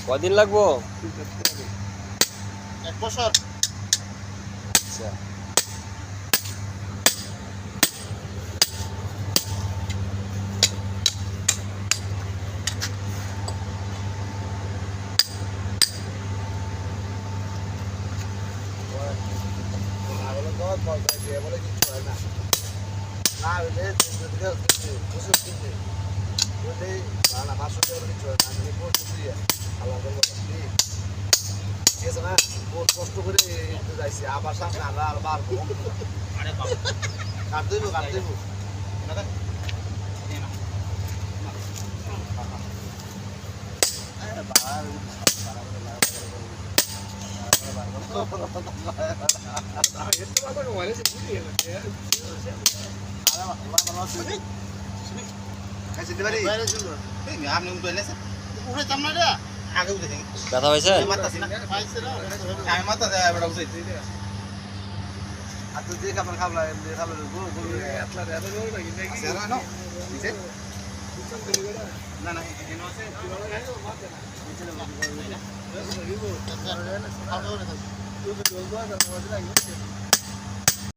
কদিন লাগবো? 1 বছর। আচ্ছা বলে কিছু হয় না না হইলে প্রচুর কিনতে বললেই না 500 টাকা কিছু হয় না আমি করতেছি আল্লাহ ঠিক আছে না বহুত কষ্ট করে যাইছি আবার সামনে আমরা আর পারবো কাট দেবো আপনি উঠেছেন উঠেতাম না রে আগে উঠেছেন ব্যথা হয়েছে? আমি মাথা দেয় বড় উঠে আর তো যে খাবার খাবলা এমনি খাবলা এতলা রে এত বড় নাকি আছে না নিচে না না এখানে আছে কিভাবে গাড়ি মারতে না নিচে না খাওয়া দাওয়া করে